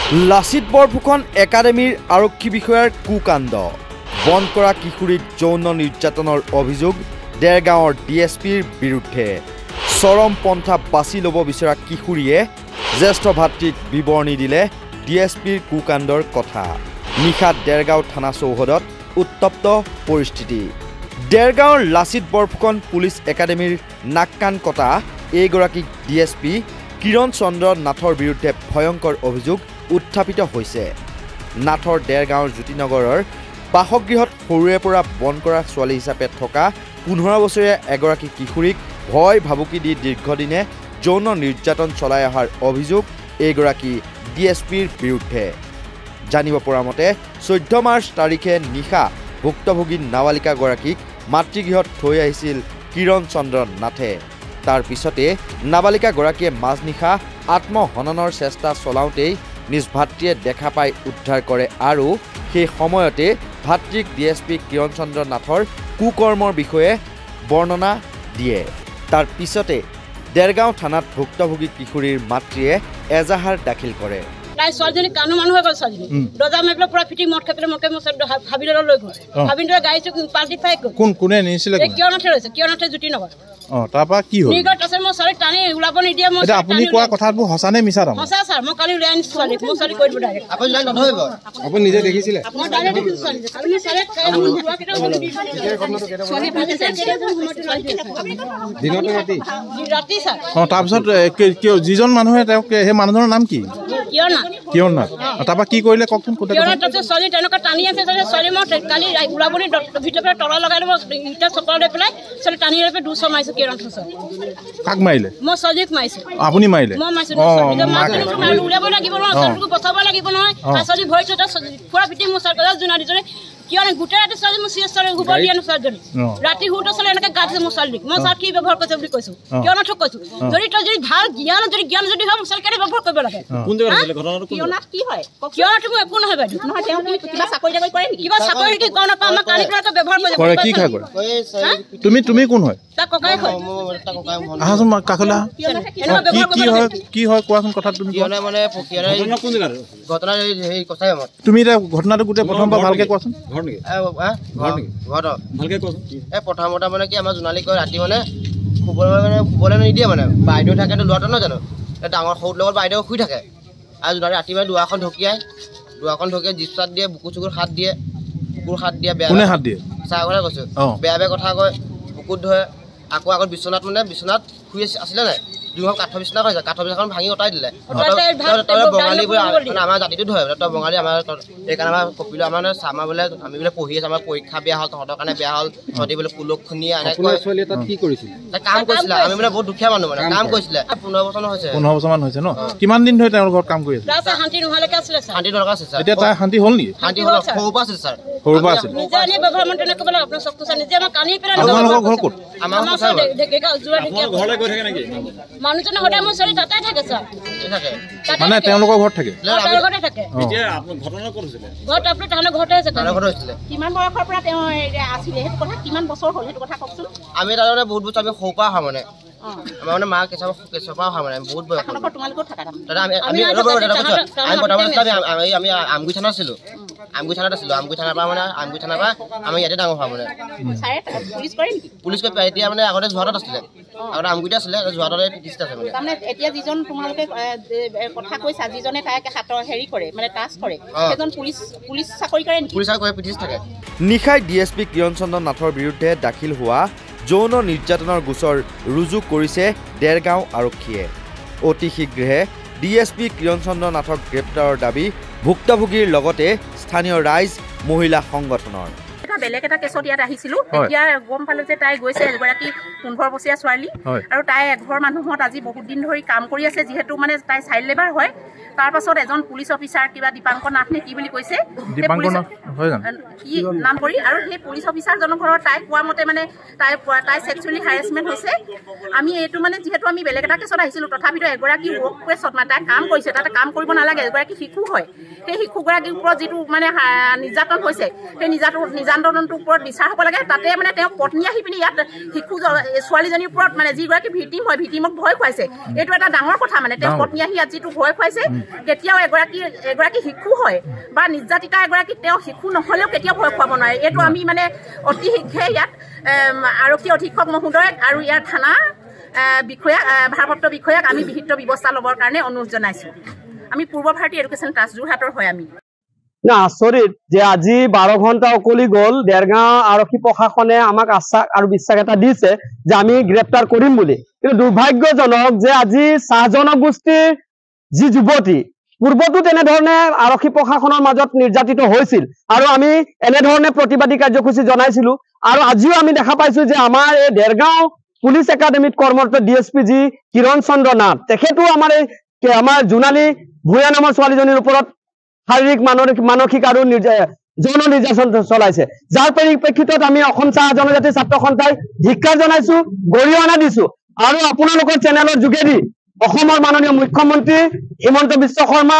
লাচিত বৰফুকন একাডেমীৰ আৰক্ষী বিষয়াৰ কুকাণ্ড বন্ধ কৰা কিশোৰীক যৌন নিৰ্যাতনৰ অভিযোগ দেৰগাঁৱৰ ডিএছপিৰ বিৰুদ্ধে চৰম পন্থা বাছি ল'ব বিচৰা কিশোৰীয়ে জ্যেষ্ঠ ভাতৃক বিৱৰণী দিলে ডিএছপিৰ কুকাণ্ডৰ কথা নিশা দেৰগাঁও থানা চৌহদত উত্তপ্ত পৰিস্থিতি দেৰগাঁৱৰ লাচিত বৰফুকন পুলিচ একাডেমীৰ নাককান কটা এইগৰাকী ডিএছপি কিৰণ চন্দ্ৰ নাথৰ বিৰুদ্ধে ভয়ংকৰ অভিযোগ উত্থাপিত হৈছে নাথৰ দেৰগাঁৱৰ জ্যোতিনগৰৰ বাসগৃহত সৰুৰে পৰা বন কৰা ছোৱালী হিচাপে থকা 15 বছৰীয়া এগৰাকী কিশোৰীক ভয় ভাবুকি দি দীৰ্ঘদিনে যৌন নিৰ্যাতন চলাই অহাৰ অভিযোগ এইগৰাকী ডিএছপিৰ বিৰুদ্ধে জানিব পৰা মতে 14 মাৰ্চ তাৰিখে নিশা ভুক্তভোগী নাবালিকাগৰাকীক মাতৃগৃহত থৈ আহিছিল কিৰণ চন্দ্ৰ নাথে তাৰ পিছতে নাবালিকাগৰাকীয়ে মাজনিশা আত্মহননৰ চেষ্টা চলাওঁতেই নিজ ভাতৃয়ে দেখা পাই উদ্ধাৰ কৰে আৰু সেই সময়তে ভাতৃক ডিএছপি কিৰণ চন্দ্ৰ নাথৰ কুকৰ্মৰ বিষয়ে বৰ্ণনা দিয়ে তাৰ পিছতে দেৰগাঁও থানাত ভুক্তভোগী কিশোৰীৰ মাতৃয়ে এজাহাৰ দাখিল কৰে তাই ছোৱালীজনী কানো মানুহ হৈ গ'ল ছোৱালীজনী দৰ্জা মাৰি পেলাই পুৰা ফিটি মদ খাই পেলাই হাবিলৈ লৈ গ'ল হাবিলৈ গাড়ী পাল্টি ফাই গ'ল কোনে নিছিলে কিয়নাথে ৰৈছে কিয়নাথে জ্যোতিনগৰ তাৰপা কি হ'ল নিগত আছে মই ছোৱালী টানি ওলাব নিদিয়ে মই আপুনি কোৱা কথাবোৰ সঁচা নে মিছা সঁচা ছাৰ মই কালি উলিয়াই আনিছোঁ ছোৱালীক মই ছোৱালী কৈ দিব ডাইৰেক্ট আপুনি লাইন নধৰিব আপুনি নিজে দেখিছিলে মই ডাইৰেক্ট দেখিছোঁ ছোৱালী কালি মই ছোৱালীক দিনতে ৰাতি ছাৰ তাৰপিছত যিজন মানুহে তেওঁক সেই মানুহজনৰ নাম কি কিয়ন নাথ তাৰপৰা কি কৰিলে কওকচোন ছোৱালী তেনেকুৱা টানি আছে ছোৱালী মই কালি ওলাবনি ভিতৰৰ পৰা তলা লগাই মই ইটা চপৰা লৈ পেলাই ছোৱালী টানি লৈ পেলাই 200 মাৰিছোঁ কিৰণ কাক মাৰিলে মই ছোৱালীক মাৰিছোঁ আপুনি মাৰিলে মই মাৰিছোঁ উলিয়াব লাগিব নহয় ছোৱালীক বচাব লাগিব নহয় ছোৱালী ভৰিছোঁ পুৰা ফিটিং মোৰ ছোৱালী জোনা দিছে কিয় গোটেই ৰাতি ছোৱালী মোৰ চিৰিয়াছ ছোৱালী শুব দিয়া ছোৱালীজনী ৰাতি শুওঁতে ছোৱালী এনেকৈ গা দিছে মোৰ ছোৱালীক মই ছাৰ কি ব্যৱহাৰ কৰিছে বুলি কৈছোঁ কিয় নথক কৈছোঁ যদি তই যদি ভাল জ্ঞান যদি হয় মোৰ ছোৱালী কেনে ব্যৱহাৰ কৰিব লাগে কি হয় কিয় তুমি একো নহয় বাইদেউ কিবা চাকৰি কি কওঁ নাপাওঁ আমাৰ কালি পেলাই ব্যৱহাৰ কৰে কি খাই কৰে তুমি কোন হয় তাৰ ককাই হয় আহাচোন কাকলা কি হয় কোৱাচোন কথা তুমি তুমি এতিয়া ঘটনাটো গোটেই প্ৰথমবাৰ ভালকে কোৱাচোন প্ৰথমতে মানে কি আমাৰ জোনালী কয় ৰাতি মানে শুবলৈ নিদিয়ে মানে বাইদেউ থাকেতো ল'ৰাটো নহয় জানো ডাঙৰ সৰু লগত বাইদেউ শুই থাকে আৰু জোনালী ৰাতি মানে দুৱাৰখন ঢকিয়াই জিপ চাট দিয়ে বুকুৰ চুকুৰ হাত দিয়ে বেয়া হাত দিয়ে চাহ কথা কৈছোঁ বেয়া কথা কয় বুকুত ধৰে আকৌ আগত বিচনাত শুই আছিলে নাই দুখন কাঠৰ বিচনা কৰিছে কাঠৰ বিচনাখন ভাঙি অঁতাই দিলে বঙালীবোৰ আমাৰ জাতিটো ধৰে তই বঙালী আমাৰ সেইকাৰণে আমাৰ কপিলে আমাৰ আমাৰ বোলে আমি বোলে পঢ়ি আছোঁ আমাৰ পৰীক্ষা বেয়া হ'ল তহঁতৰ কাৰণে বেয়া হ'ল তহঁতি বোলে পুলক খুন্দিয়ে কি কৰিছিল কাম কৰিছিলে আমি মানে বহুত দুখীয়া মানুহ মানে কাম কৰিছিলে 15 বছৰ হৈছে 15 বছৰমান হৈছে ন কিমান দিন ধৰি তেওঁৰ ঘৰত কাম কৰি আছে শান্তি নোহোৱালৈকে আছিলে শান্তি দৰকাৰ আছে ছাৰ এতিয়া তাই শান্তি হ'ল নেকি শান্তি হ'ল সৰুৰ পৰা আছিল ছাৰ সৰুৰ পৰা আছিল নিজে আনি ব্যৱহাৰ মন তেনেকৈ বোলে আপোনাৰ চকু চাই নিজে আমাৰ কানি পেলাই আপোনালোকৰ ঘৰ ক'ত আমাৰ ঘৰলৈ গৈ থাকে নেকি মানুহজনে সদায় মোৰ ছোৱালী তাতে থাকে ছাৰ মানে তেওঁলোকৰ ঘৰত থাকে ঘৰতে থাকে এতিয়া আপোনাৰ ঘটনা ক'ত হৈছিলে ঘৰত আপোনাৰ তাহাঁতৰ ঘৰতে আছে ঘৰত হৈছিলে কিমান বয়সৰ পৰা তেওঁ আছিলে সেইটো কথা কিমান বছৰ হ'ল সেইটো কথা কওকচোন আমি তাৰমানে বহুত বছৰ আমি সৰুৰ পৰা অহা মানে আমাৰ মানে মা কেঁচৰ পৰা অহা মানে বহুত বয়স তোমালোকৰ থাকা দাদা আমি আমগুৰি থানাত আছিলোঁ আমগুৰি থানাৰ পৰা মানে আমগুৰি থানাৰ পৰা আমি ইয়াতে ডাঙৰ হোৱা মানে পুলিচ কৰি এতিয়া মানে আগতে যোৰহাটত আছিলে আগতে আমগুৰিতে আছিলে যোৰহাটত পিটিষ্ট আছে মানে এতিয়া যিজন তোমালোকে কথা কৈছা যিজনে তাইক হাতৰ হেৰি কৰে মানে টাচ কৰে সেইজন পুলিচ চাকৰি কৰে নেকি পুলিচ চাকৰি পিটিষ্ট থাকে নিশাই ডিএছপি কিৰণ চন্দ্ৰ নাথৰ বিৰুদ্ধে দাখিল হোৱা যৌন নিৰ্যাতনৰ গোচৰ ৰুজু কৰিছে দেৰগাঁও আৰক্ষীয়ে অতি শীঘ্ৰে ডিএছপি কিৰণ চন্দ্ৰ নাথক গ্ৰেপ্তাৰৰ দাবী ভুক্তভোগীৰ লগতে স্থানীয় ৰাইজ মহিলা সংগঠনৰ বেলেগ এটা কেছত ইয়াত আহিছিলোঁ তেতিয়া গম পালোঁ যে তাই গৈছে এগৰাকী 15 বছৰীয়া ছোৱালী আৰু তাই এঘৰ মানুহত আজি বহুত দিন ধৰি কাম কৰি আছে যিহেতু মানে তাই চাইল্ড লেবাৰ হয় তাৰ পাছত এজন পুলিচ অফিচাৰ কিবা দীপাংকৰ নাথ নে কি বুলি কৈছে কি নাম কৰি আৰু সেই পুলিচ অফিচাৰজনৰ ঘৰত তাই কোৱা মতে মানে তাই ছেক্সুৱেলি হাৰেছমেণ্ট হৈছে আমি এইটো মানে যিহেতু আমি বেলেগ এটা কেছত আহিছিলোঁ তথাপিতো এগৰাকী ৱৰ্ক প্লেছত মানে তাই কাম কৰিছে তাতে কাম কৰিব নালাগে এগৰাকী শিশু হয় সেই শিশুগৰাকীৰ ওপৰত যিটো মানে নিৰ্যাতন হৈছে সেই নিৰ্যাতনৰ তদন্তৰ ওপৰত বিচাৰ হ'ব লাগে তাতে মানে তেওঁ পত্নী আহি পিনি ইয়াত শিশু ছোৱালীজনীৰ ওপৰত মানে যিগৰাকী ভিটিম হয় ভিটিমক ভয় খুৱাইছে এইটো এটা ডাঙৰ কথা মানে তেওঁ পত্নী আহি ইয়াত যিটো ভয় খুৱাইছে কেতিয়াও এগৰাকী শিশু হয় বা নিৰ্যাতিতা এগৰাকী তেওঁ শিশু নহ'লেও কেতিয়াও ভয় খুৱাব নোৱাৰে এইটো আমি মানে অতি শীঘ্ৰে ইয়াত আৰক্ষী অধীক্ষক মহোদয়ক আৰু ইয়াৰ থানা বিষয়া ভাৰপ্ৰাপ্ত বিষয়াক আমি বিহিত ব্যৱস্থা ল'বৰ কাৰণে অনুৰোধ জনাইছোঁ আমি পূৰ্ব ভাৰতী এডুকেশ্যন ট্ৰাষ্ট যোৰহাটৰ হয় আমি না আচৰিত যে আজি 12 ঘণ্টা উকলি গ'ল দেৰগাঁও আৰক্ষী প্ৰশাসনে আমাক আশ্বাস আৰু বিশ্বাস এটা দিছে যে আমি গ্ৰেপ্তাৰ কৰিম বুলি কিন্তু দুৰ্ভাগ্যজনক যে আজি চাহ জনগোষ্ঠীৰ যি যুৱতী পূৰ্বতো তেনেধৰণে আৰক্ষী প্ৰশাসনৰ মাজত নিৰ্যাতিত হৈছিল আৰু আমি এনেধৰণে প্ৰতিবাদী কাৰ্যসূচী জনাইছিলো আৰু আজিও আমি দেখা পাইছো যে আমাৰ এই দেৰগাঁও পুলিচ একাডেমীত কৰ্মৰত ডিএছপি জি কিৰণ চন্দ্ৰ নাথ তেখেতো আমাৰ জোনালী ভূঞা নামৰ ছোৱালীজনীৰ ওপৰত শাৰীৰিক মানসিক আৰু যৌন নিৰ্যাতন চলাইছে যাৰ পৰিপ্ৰেক্ষিতত আমি অসম চাহ জনজাতি ছাত্ৰ সন্থাই ধিক্কাৰ জনাইছো গৰিহণা দিছো আৰু আপোনালোকৰ চেনেলৰ যোগেদি অসমৰ মাননীয় মুখ্যমন্ত্ৰী হিমন্ত বিশ্ব শৰ্মা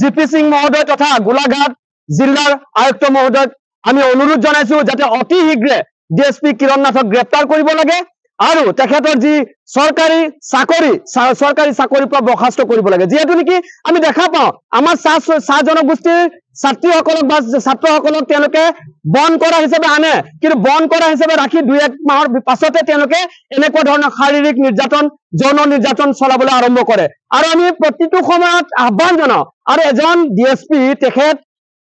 জিপি সিং মহোদয় তথা গোলাঘাট জিলাৰ আয়ুক্ত মহোদয়ক আমি অনুৰোধ জনাইছো যাতে অতি শীঘ্ৰে ডিএছপি কিৰণ নাথক গ্ৰেপ্তাৰ কৰিব লাগে আৰু তেখেতৰ যি চৰকাৰী চাকৰিৰ পৰা বৰ্খাস্ত কৰিব লাগে যেহেতু নেকি আমি দেখা পাওঁ আমাৰ চাহ জনগোষ্ঠীৰ ছাত্ৰীসকলক বা ছাত্ৰসকলক তেওঁলোকে বন কৰা হিচাপে আনে কিন্তু বন কৰা হিচাপে ৰাখি 2-1 মাহৰ পাছতে তেওঁলোকে এনেকুৱা ধৰণৰ শাৰীৰিক নিৰ্যাতন যৌন নিৰ্যাতন চলাবলৈ আৰম্ভ কৰে আৰু আমি প্ৰতিটো সময়ত আহ্বান জনাওঁ আৰু এজন ডিএছপি তেখেত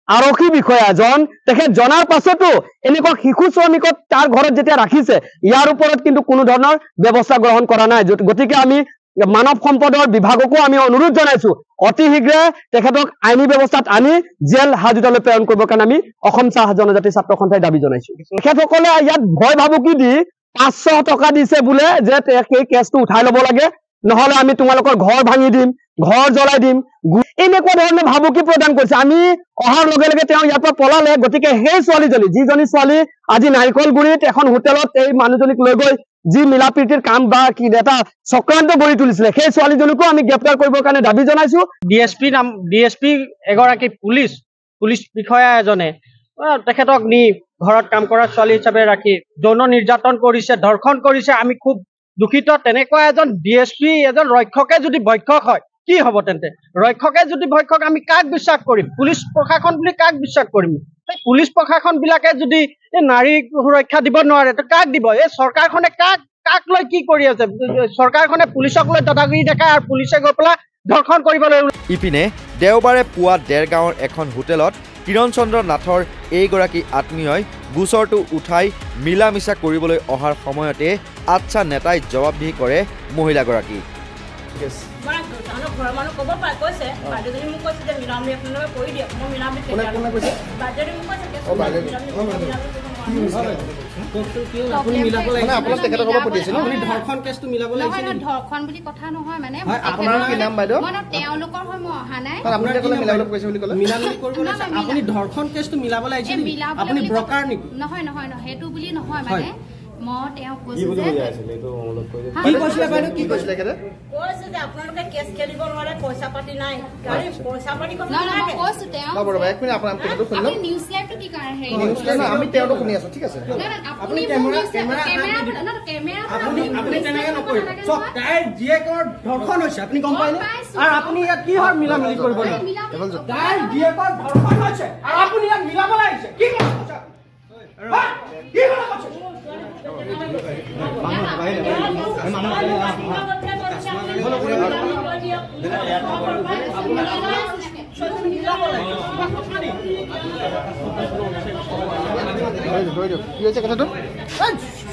আৰক্ষী বিষয়া এজন তেখেত জনাৰ পাছতো এনেকুৱা শিশু শ্ৰমিকক তাৰ ঘৰত যেতিয়া ৰাখিছে ইয়াৰ ওপৰত কিন্তু কোনো ধৰণৰ ব্যৱস্থা গ্ৰহণ কৰা নাই গতিকে আমি মানৱ সম্পদৰ বিভাগকো আমি অনুৰোধ জনাইছো অতি শীঘ্ৰে তেখেতক আইনী ব্যৱস্থাত আনি জেল হাজতলৈ প্ৰেৰণ কৰিবৰ কাৰণে আমি অসম চাহ জনজাতি ছাত্ৰ সন্থাই দাবী জনাইছো তেখেতসকলে ইয়াত ভয় ভাবুকি দি 500 টকা দিছে বোলে যে সেই কেছটো উঠাই ল'ব লাগে নহলে আমি তোমালোকৰ ঘৰ ভাঙি দিম ঘৰ জ্বলাই দিম এনেকুৱা ধৰণৰ ভাবুকি প্ৰদান কৰিছে আমি অহাৰ লগে লগে তেওঁ ইয়াৰ পৰা পলালে গতিকে সেই ছোৱালীজনী যিজনী ছোৱালী আজি নাৰিকলগুৰিত এখন হোটেলত এই মানুহজনীক লৈ গৈ যি মিলাপ্ৰীতিৰ কাম বা কি এটা চক্ৰান্ত গঢ়ি তুলিছিলে সেই ছোৱালীজনীকো আমি গ্ৰেপ্তাৰ কৰিবৰ কাৰণে দাবী জনাইছো ডিএছপি এগৰাকী পুলিচ বিষয়া এজনে তেখেতক নি ঘৰত কাম কৰা ছোৱালী হিচাপে ৰাখি যৌন নিৰ্যাতন কৰিছে ধৰ্ষণ কৰিছে আমি খুব দুখিত তেনেকুৱা এজন ডিএছপি এজন ৰক্ষকে যদি ভক্ষক হয় কি হ'ব তেন্তে ৰক্ষকে যদি ভক্ষক আমি কাক বিশ্বাস কৰিম পুলিচ প্ৰশাসন বুলি কাক বিশ্বাস কৰিম পুলিচ প্ৰশাসন বিলাকে যদি নাৰী সুৰক্ষা দিব নোৱাৰে তো কাক দিব এই চৰকাৰখনে কাক লৈ কি কৰি আছে চৰকাৰখনে পুলিচক লৈ দাদাগিৰি দেখায় আৰু পুলিচে গৈ পেলাই ধৰ্ষণ কৰিবলৈ ইপিনে দেওবাৰে পুৱা দেৰগাঁৱৰ এখন হোটেলত কিৰণ চন্দ্ৰ নাথৰ এইগৰাকী আত্মীয়ই গোচৰটো উঠাই মিলা মিছা কৰিবলৈ অহাৰ সময়তে আচ্ছা নেতাই জবাবদিহি কৰে মহিলাগৰাকী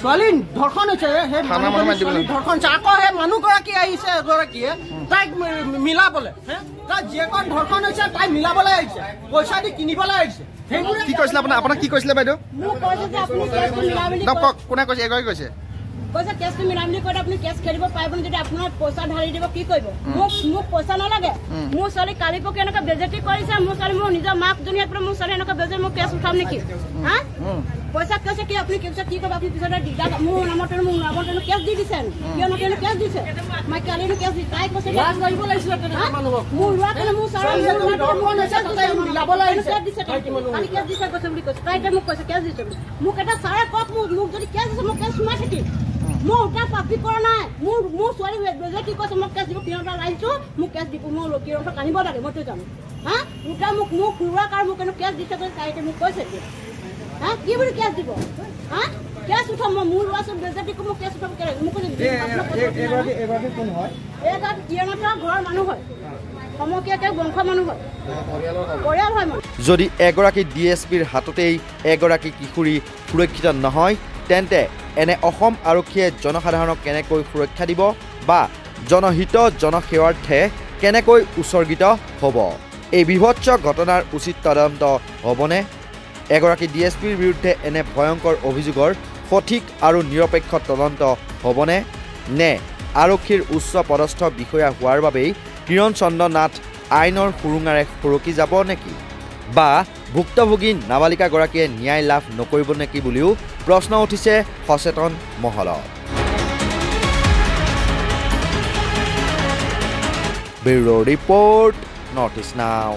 ছোৱালী ধৰ্ষণ হৈছে ধৰ্ষণ আকৌ সেই মানুহগৰাকী আহিছে এগৰাকীয়ে তাইক মিলাবলৈ তাই জীয়েকৰ ধৰ্ষণ হৈছে তাই মিলাবলৈ আহিছে পইচা দি কিনিবলৈ আহিছে কি কৈছিলে আপোনাক কি কৈছিলে বাইদেউ কোনে কৈছে এগৰাকী কৈছে কৈছে কেছটো মিলাম বুলি কৈ আপুনি কেছ খেলিব পাৰিব যদি আপোনাৰ পইচা ঢালি দিব কি কৰিব মোক পইচা নালাগে মোৰ ছোৱালী কালি পকি এনেকৈ বেজেতি কৰিছে মোৰ ছোৱালী মোৰ নিজৰ মাক দুনিয়াত মোৰ ছোৱালী এনেকৈ বেজে মোক কেছ উঠাম নেকি হা পইচা কৈছে কি আপুনি কৈছে কি কৰিব আপুনি পিছতে দিগদাৰ মোৰ নামতে মোৰ নামতে কেছ দি দিছে কিয় নকৰিলে কেছ দিছে মই কালি কেছ দি তাই কৈছে কেছ কৰিব লাগিছিল মোৰ লোৱা কাৰণে মোৰ ছাৰ মোৰ নছে তাই মিলাব লাগিছিল কেছ দিছে কালি কেছ দিছে কৈছে বুলি কৈছে তাই মোক কৈছে কেছ দিছে মোক এটা ছাৰে কক মোক যদি কেছ দিছে মোক কেছ সোমাই থাকিম মই উঠা পাপি কৰা নাই মোৰ ছোৱালী বেজে কি কৈছে মোক কেছ দিব কিয়টা লাগিছো মোক কেছ দিব মোৰ কিয়টা কানিব লাগে মইতো জানো হা উঠা মোক খুৰুৱা কাৰ মোক কেছ দিছে তাইতে মোক কৈছে হা কি বুলি কেছ দিব হা কেছ উঠাম মোৰ ল'ৰা বেজে মোক কেছ উঠাম মোক এগৰাকী কোন হয় এটা কিয়টা ঘৰৰ মানুহ হয় সমকীয়াকে বংশ মানুহ হয় পৰিয়াল হয় যদি এগৰাকী ডিএছপিৰ হাততেই এগৰাকী কিশোৰী সুৰক্ষিত নহয় তেন্তে এনে অসম আৰক্ষীয়ে জনসাধাৰণক কেনেকৈ সুৰক্ষা দিব বা জনহিত জনসেৱাৰ্থে কেনেকৈ উৎসৰ্গিত হ'ব এই বিভৎস ঘটনাৰ উচিত তদন্ত হ'বনে এগৰাকী ডিএছপিৰ বিৰুদ্ধে এনে ভয়ংকৰ অভিযোগৰ সঠিক আৰু নিৰপেক্ষ তদন্ত হ'বনে নে আৰক্ষীৰ উচ্চ পদস্থ বিষয়া হোৱাৰ বাবেই কিৰণ চন্দ্ৰ নাথ আইনৰ সুৰুঙাৰে সৰকি যাব নেকি বা ভুক্তভোগী নাবালিকাগৰাকীয়ে ন্যায় লাভ নকৰিব নেকি বুলিও প্ৰশ্ন উঠিছে সচেতন মহলত ব্যুৰ' ৰিপৰ্ট নৰ্থ ইষ্ট নাও